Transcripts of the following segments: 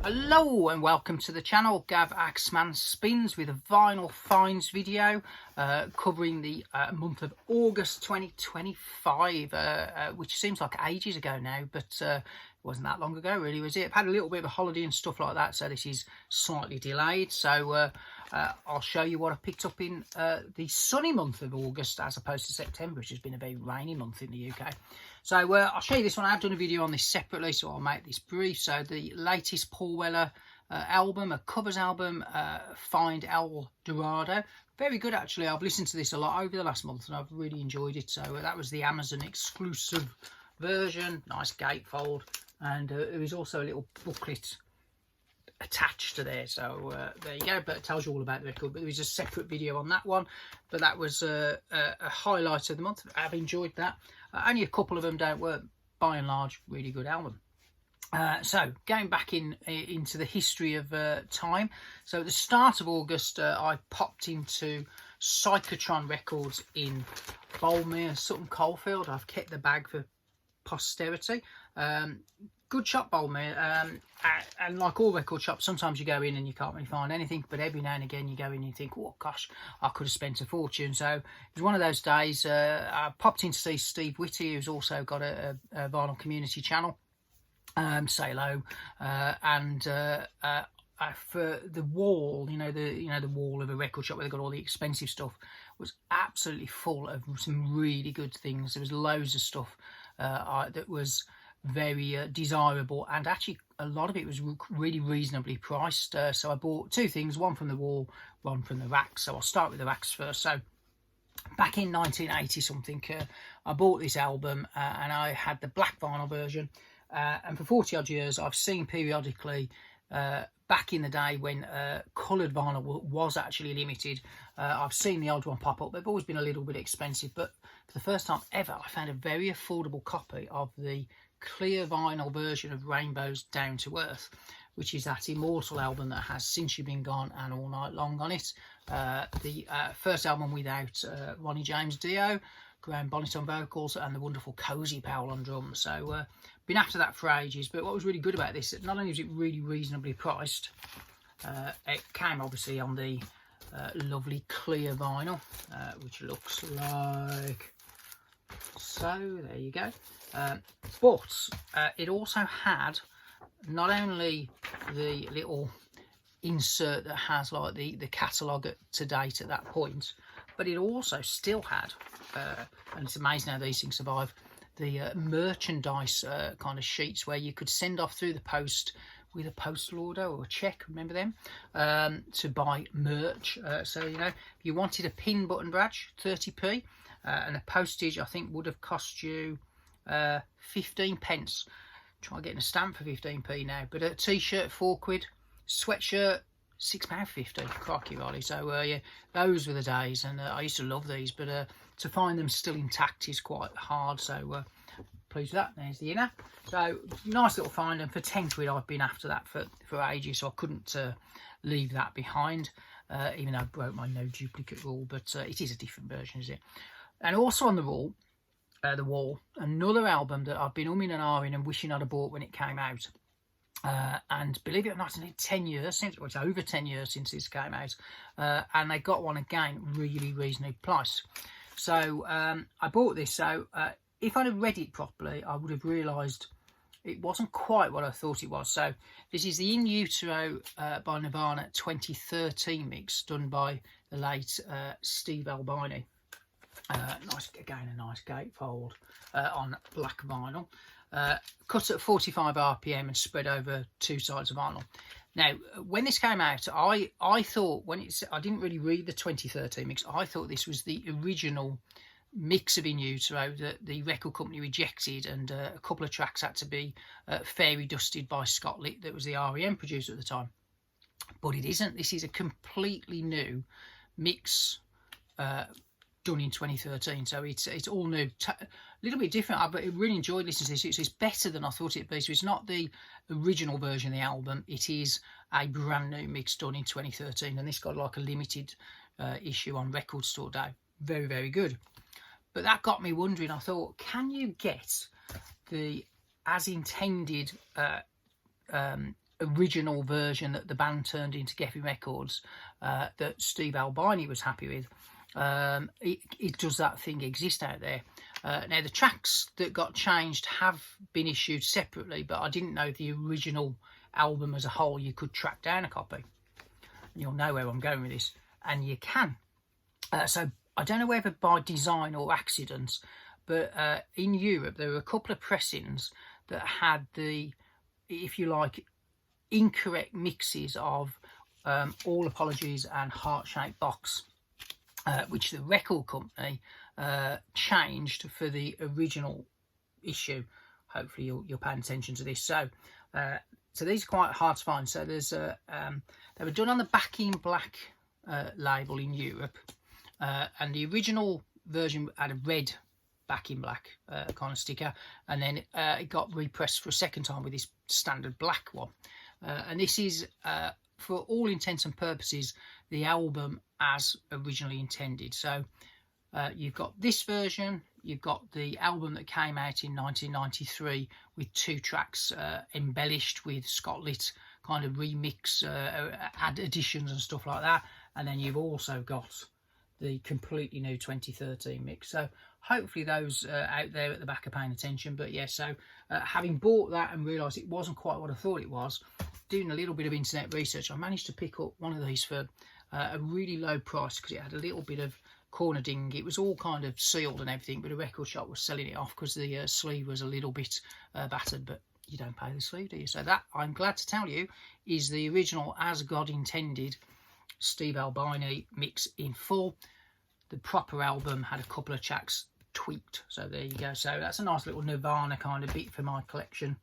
Hello and welcome to the channel. Gav Axman Spins with a vinyl finds video covering the month of August 2025, which seems like ages ago now, but it wasn't that long ago really, was it? I've had a little bit of a holiday and stuff like that, so this is slightly delayed. So I'll show you what I picked up in the sunny month of August as opposed to September, which has been a very rainy month in the UK. So I'll show you this one. I've done a video on this separately, so I'll make this brief. So the latest Paul Weller album, a covers album, Find El Dorado. Very good, actually. I've listened to this a lot over the last month and I've really enjoyed it. So that was the Amazon exclusive version. Nice gatefold. And there is also a little booklet attached to there, so there you go. But it tells you all about the record, but there is a separate video on that one. But that was a highlight of the month. I've enjoyed that. Only a couple of them don't work. By and large, really good album. So going back into the history of time, so at the start of August I popped into PSYCHOTRON Records in Boldmere, Sutton Coldfield. I've kept the bag for posterity. Good shop, Boldmere, and like all record shops, sometimes you go in and you can't really find anything, but every now and again you go in and you think, oh gosh, I could have spent a fortune. So it was one of those days. I popped in to see Steve Whitty, who's also got a vinyl community channel, say hello, and for the wall, the wall of a record shop where they got all the expensive stuff, was absolutely full of some really good things. There was loads of stuff that was very desirable, and actually a lot of it was really reasonably priced. So I bought two things, one from the wall, one from the racks. So I'll start with the racks first. So back in 1980 something, I bought this album and I had the black vinyl version, and for 40 odd years I've seen periodically, back in the day when coloured vinyl was actually limited, I've seen the odd one pop up. They've always been a little bit expensive, but for the first time ever I found a very affordable copy of the clear vinyl version of Rainbows Down to Earth, which is that immortal album that has Since You've Been Gone and All Night Long on it. The first album without Ronnie James Dio, Graham Bonnet on vocals, and the wonderful Cozy Powell on drums. So been after that for ages. But what was really good about this, not only was it really reasonably priced, it came obviously on the lovely clear vinyl, which looks like so. There you go. But it also had not only the little insert that has like the catalogue to date at that point, but it also still had, and it's amazing how these things survive, the merchandise kind of sheets where you could send off through the post with a postal order or a check, remember them, to buy merch. So, if you wanted a pin button badge, 30p, and the postage I think would have cost you 15 pence. Try getting a stamp for 15p now, but a t-shirt £4, sweatshirt £6.50. Crikey, Riley. So yeah, those were the days, and I used to love these, but to find them still intact is quite hard. So pleased with that. There's the inner. So nice little find, and for 10 quid I've been after that for ages, so I couldn't leave that behind, even though I broke my no duplicate rule. But it is a different version, is it? And also on the wall, another album that I've been umming and ahhing and wishing I'd have bought when it came out. And believe it or not, it's 10 years since, well, it's over 10 years since this came out, and they got one again really reasonably priced. So I bought this. So if I'd have read it properly, I would have realised it wasn't quite what I thought it was. So this is the In Utero by Nirvana 2013 mix done by the late Steve Albini. Nice, again, a nice gatefold on black vinyl, cut at 45 RPM and spread over two sides of vinyl. Now, when this came out, I thought, I didn't really read the 2013 mix, I thought this was the original mix of In Utero that the record company rejected, and a couple of tracks had to be fairy dusted by Scott Litt, that was the REM producer at the time. But it isn't. This is a completely new mix, done in 2013, so it's all new, a little bit different. I really enjoyed listening to this. It's better than I thought it'd be. So it's not the original version of the album, it is a brand new mix done in 2013, and this got like a limited issue on Record Store Day. Very good. But that got me wondering. I thought, can you get the as intended original version that the band turned into Geffen Records, that Steve Albini was happy with. It does that thing exist out there. Now the tracks that got changed have been issued separately, but I didn't know the original album as a whole you could track down a copy. You'll know where I'm going with this, and you can. So I don't know whether by design or accident, but in Europe there were a couple of pressings that had the, if you like, incorrect mixes of All Apologies and Heart Shaped Box, which the record company changed for the original issue. Hopefully you're paying attention to this. So these are quite hard to find. So there's they were done on the Back in Black label in Europe, and the original version had a red Back in Black kind of sticker, and then it got repressed for a second time with this standard black one. And this is, for all intents and purposes, the album as originally intended. So you've got this version, you've got the album that came out in 1993 with 2 tracks embellished with Scott Litt kind of remix, add additions and stuff like that. And then you've also got the completely new 2013 mix. So hopefully those out there at the back are paying attention. But yeah, so having bought that and realised it wasn't quite what I thought it was, doing a little bit of internet research, I managed to pick up one of these for a really low price because it had a little bit of corner ding. It was all kind of sealed and everything, but a record shop was selling it off because the sleeve was a little bit battered, but you don't pay the sleeve, do you? So that, I'm glad to tell you, is the original As God Intended Steve Albini mix in full. The proper album had a couple of tracks tweaked, so there you go. So that's a nice little Nirvana kind of bit for my collection,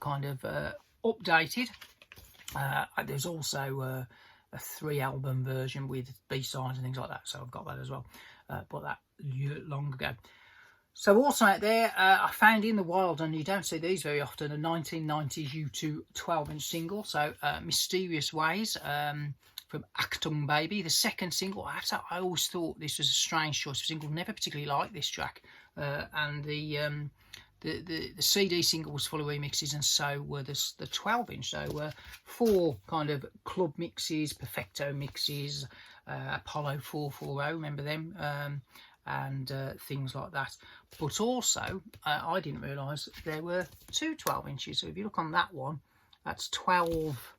kind of updated. There's also a 3-album version with B-sides and things like that, so I've got that as well, but that long ago. So also out there, I found in the wild, and you don't see these very often, a 1990s U2 12-inch single, so Mysterious Ways, from Achtung Baby, the second single. I always thought this was a strange choice of single, never particularly liked this track, and the CD single was full of remixes, and so were the 12-inch. So 4 kind of club mixes, Perfecto mixes, Apollo 440, remember them, and things like that. But also, I didn't realise there were 2 12-inches. So if you look on that one, that's 12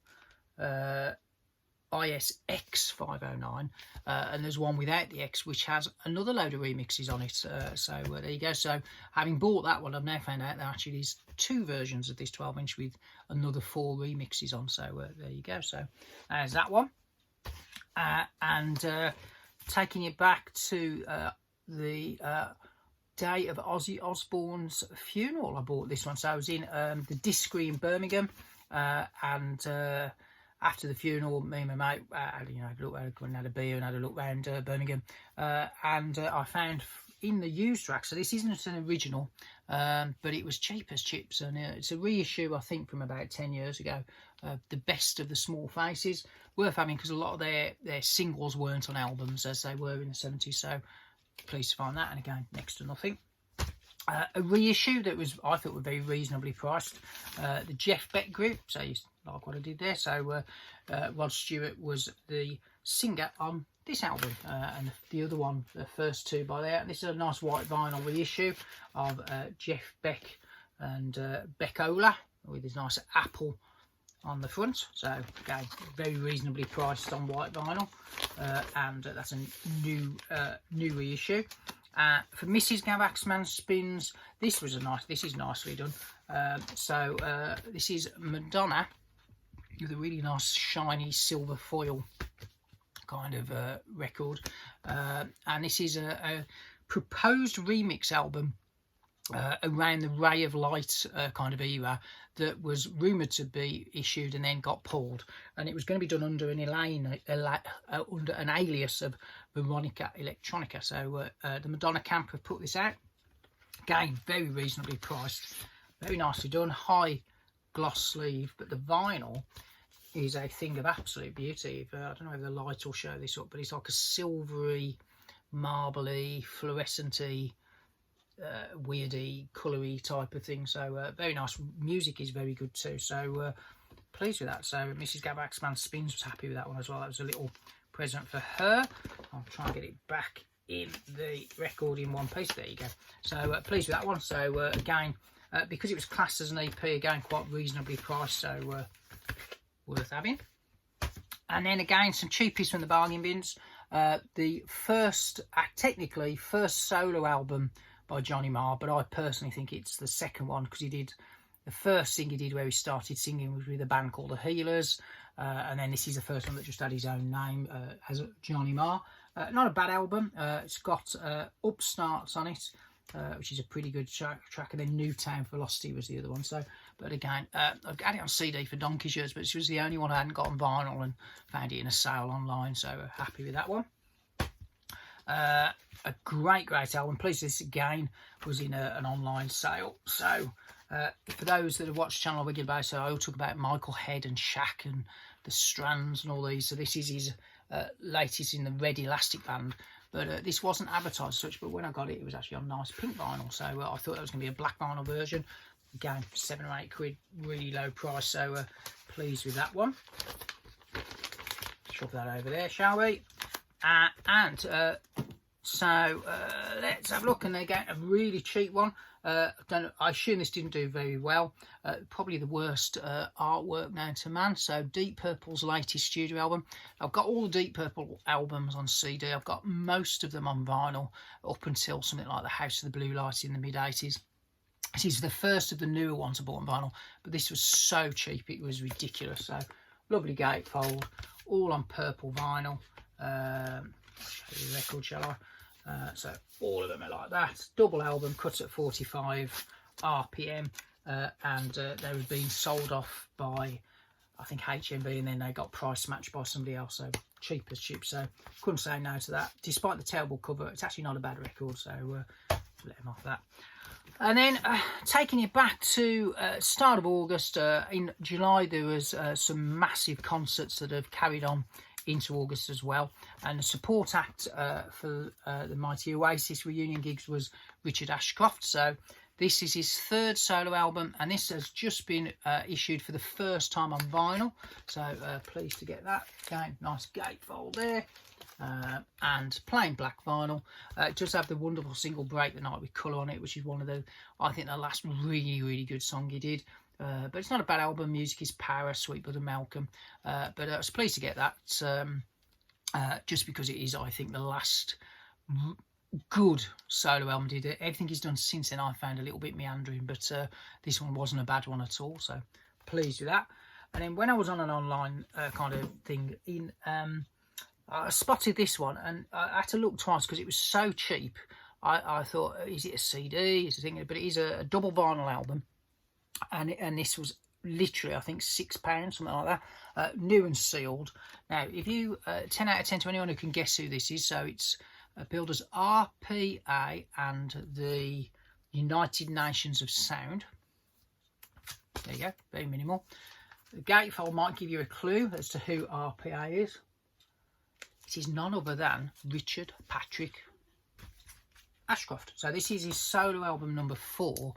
ISX 509, and there's one without the X which has another load of remixes on it, so there you go. So having bought that one, I've now found out there actually is 2 versions of this 12-inch with another 4 remixes on, so there you go. So there's that one, and taking it back to the day of Ozzy Osbourne's funeral, I bought this one. So I was in the DISKERY in Birmingham, and after the funeral, me and my mate, had a look around, and had a beer and had a look around Birmingham, and I found in the used rack, so this isn't an original, but it was cheap as chips, and it's a reissue, I think, from about 10 years ago, The Best of the Small Faces, worth having because a lot of their singles weren't on albums as they were in the 70s, so pleased to find that, and again, next to nothing. A reissue that was, I thought, was very reasonably priced, the Jeff Beck Group, so you like what I did there. So Rod Stewart was the singer on this album, and the other one, the first 2 by there. And this is a nice white vinyl reissue of Jeff Beck and Beckola with his nice apple on the front. So again, very reasonably priced on white vinyl, and that's a new reissue. For Mrs. Gav Axman Spins, this is nicely done. So this is Madonna with a really nice shiny silver foil kind of record, and this is a proposed remix album around the Ray of Light kind of era that was rumoured to be issued and then got pulled, and it was going to be done under an under an alias of Veronica Electronica. So the Madonna camp have put this out. Again, very reasonably priced, very nicely done, high gloss sleeve, but the vinyl is a thing of absolute beauty. I don't know if the light will show this up, but it's like a silvery, marbly, fluorescent-y, weirdy, coloury type of thing. So very nice. Music is very good too. So pleased with that. So Mrs. Gav Axman Spins was happy with that one as well. That was a little present for her. I'll try and get it back in the record in one piece. There you go. So pleased with that one. So again, because it was classed as an EP, again quite reasonably priced, so worth having. And then again, some cheapies from the bargain bins. The first, technically first solo album by Johnny Marr, but I personally think it's the second one, because he did the first thing he did where he started singing was with a band called the Healers, and then this is the first one that just had his own name, as Johnny Marr. Not a bad album. It's got Upstarts on it, which is a pretty good track, and then Newtown Velocity was the other one. So, but again, I've had it on CD for donkey's years, but this was the only one I hadn't got on vinyl and found it in a sale online, so happy with that one. A great album. Please, this again was in an online sale. So for those that have watched the channel on a regular basis, I will talk about Michael Head and Shaq and the Strands and all these. So this is his latest in the red elastic band. But this wasn't advertised as such, but when I got it, it was actually on nice pink vinyl. So I thought that was going to be a black vinyl version. Again, 7 or 8 quid, really low price. So pleased with that one. Shove that over there, shall we? So let's have a look, and they get a really cheap one. I assume this didn't do very well. Probably the worst artwork known to man. So Deep Purple's latest studio album. I've got all the Deep Purple albums on CD. I've got most of them on vinyl up until something like The House of the Blue Lights in the mid-80s. This is the first of the newer ones I bought on vinyl, but this was so cheap it was ridiculous. So lovely gatefold, all on purple vinyl. Show you the record, shall I? So all of them are like that. Double album, cut at 45 RPM, and they were being sold off by, I think, HMV, and then they got price matched by somebody else. So cheap as chips. So couldn't say no to that. Despite the terrible cover, it's actually not a bad record. So let them off that. And then taking it back to start of August, in July there was some massive concerts that have carried on into August as well, and the support act for the mighty Oasis reunion gigs was Richard Ashcroft. So this is his third solo album, and this has just been issued for the first time on vinyl, so pleased to get that. Again, nice gatefold there, and plain black vinyl. It does have the wonderful single Break the Night with colour on it, which is one of the, I think, the last really good song he did. But it's not a bad album. Music is power, Sweet Brother Malcolm. But I was pleased to get that, just because it is, I think, the last good solo album he did. Everything he's done since then I found a little bit meandering, but this one wasn't a bad one at all, so pleased with that. And then when I was on an online kind of thing, I spotted this one, and I had to look twice because it was so cheap. I thought, is it a CD? Is it a thing? But it is a double vinyl album. And this was literally, I think, £6, something like that, new and sealed. Now, if you 10 out of 10 to anyone who can guess who this is, so it's billed as RPA and the United Nations of Sound. There you go, very minimal. The gatefold might give you a clue as to who RPA is. It is none other than Richard Patrick Ashcroft. So this is his solo album number 4.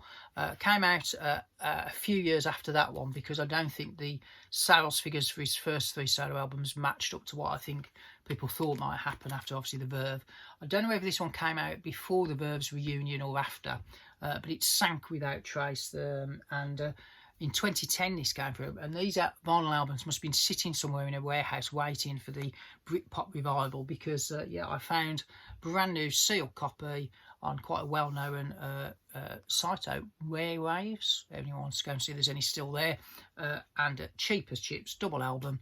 Came out a few years after that one, because I don't think the sales figures for his first 3 solo albums matched up to what I think people thought might happen after, obviously, the Verve. I don't know whether this one came out before the Verve's reunion or after, but it sank without trace. And in 2010 this came through, and these vinyl albums must have been sitting somewhere in a warehouse waiting for the Britpop revival, because yeah, I found brand new sealed copy on quite a well-known site, Rare Waves. Anyone wants to go and see if there's any still there, and cheap as chips, double album,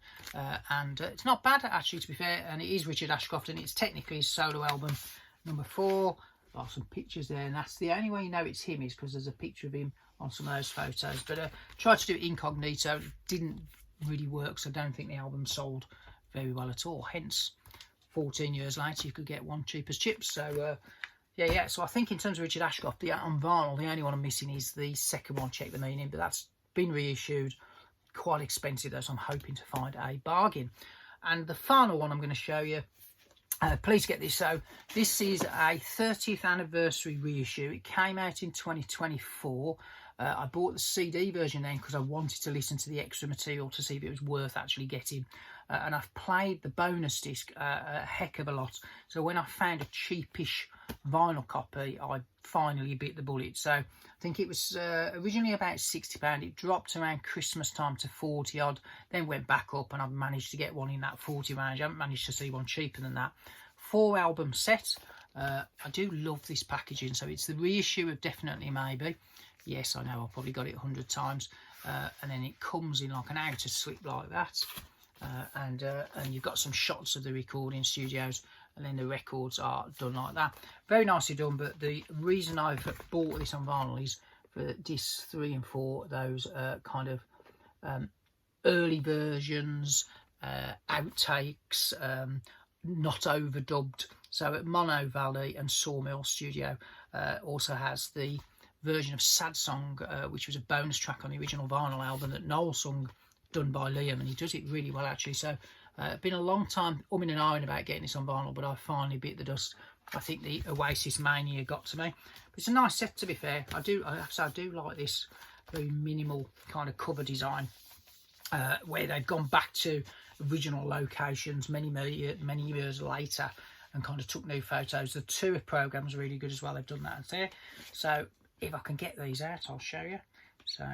and it's not bad actually, to be fair, and it is Richard Ashcroft, and it's technically his solo album number 4. Got some pictures there, and that's the only way you know it's him, is because there's a picture of him on some of those photos. But tried to do it incognito, it didn't really work, so I don't think the album sold very well at all. Hence, 14 years later, you could get one cheap as chips. So yeah. So I think in terms of Richard Ashcroft, on vinyl, the only one I'm missing is the second one, Check the Meaning, but that's been reissued, quite expensive though, so I'm hoping to find a bargain. And the final one I'm going to show you, please get this. So this is a 30th anniversary reissue. It came out in 2024. I bought the CD version then because I wanted to listen to the extra material to see if it was worth actually getting. And I've played the bonus disc a heck of a lot. So when I found a cheapish vinyl copy, I finally bit the bullet. So I think it was originally about £60. It dropped around Christmas time to 40 odd, then went back up, and I've managed to get one in that 40 range. I haven't managed to see one cheaper than that. 4 album set. I do love this packaging. So it's the reissue of Definitely Maybe. Yes, I know, I've probably got it 100 times. And then it comes in like an outer slip like that. And you've got some shots of the recording studios, and then the records are done like that. Very nicely done. But the reason I've bought this on vinyl is for discs 3 and 4, those kind of early versions, outtakes, not overdubbed. So at Mono Valley and Sawmill Studio also has the version of Sad Song, which was a bonus track on the original vinyl album that Noel sung, done by Liam, and he does it really well actually. So been a long time umming and ahhing about getting this on vinyl, but I finally bit the dust. I think the Oasis mania got to me. But it's a nice set, to be fair. I do like this very minimal kind of cover design, where they've gone back to original locations many years later and kind of took new photos. The tour program's really good as well. They've done that there. So if I can get these out, I'll show you. So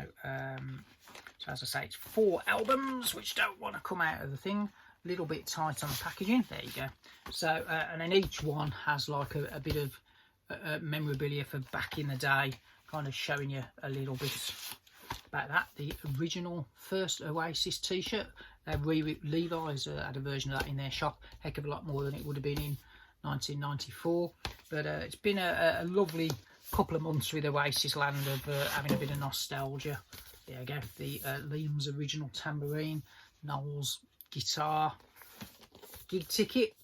so as I say, it's 4 albums which don't want to come out of the thing. A little bit tight on the packaging. There you go. So and then each one has like a bit of memorabilia for back in the day, kind of showing you a little bit about that. The original first Oasis t-shirt, Levi's had a version of that in their shop. Heck of a lot more than it would have been in 1994. But it's been a lovely couple of months with Oasis land of having a bit of nostalgia. There you go. The Liam's original tambourine, Noel's guitar, gig ticket,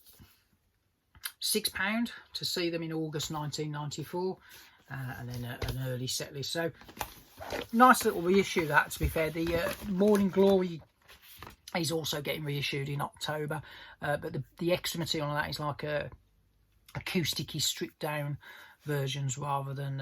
£6 to see them in August 1994, and then an early set list. So nice little reissue that, to be fair. The Morning Glory is also getting reissued in October, but the extra material on that is like a acousticy stripped down versions rather than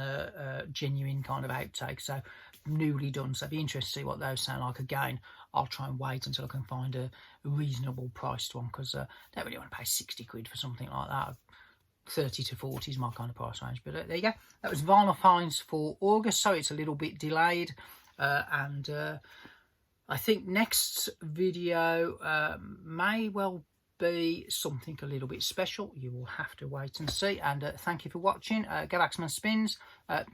genuine kind of outtakes. So newly done. So I'd be interested to see what those sound like. Again, I'll try and wait until I can find a reasonable priced one, because I don't really want to pay 60 quid for something like that. 30 to 40 is my kind of price range. But there you go. That was Vinyl Finds for August, so it's a little bit delayed. And I think next video may well be something a little bit special. You will have to wait and see. And thank you for watching. Gav Axman Spins.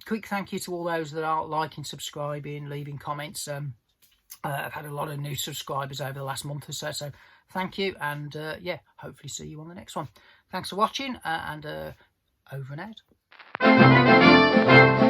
Quick thank you to all those that are liking, subscribing, leaving comments. I've had a lot of new subscribers over the last month or so, so thank you. And yeah, hopefully see you on the next one. Thanks for watching, and over and out.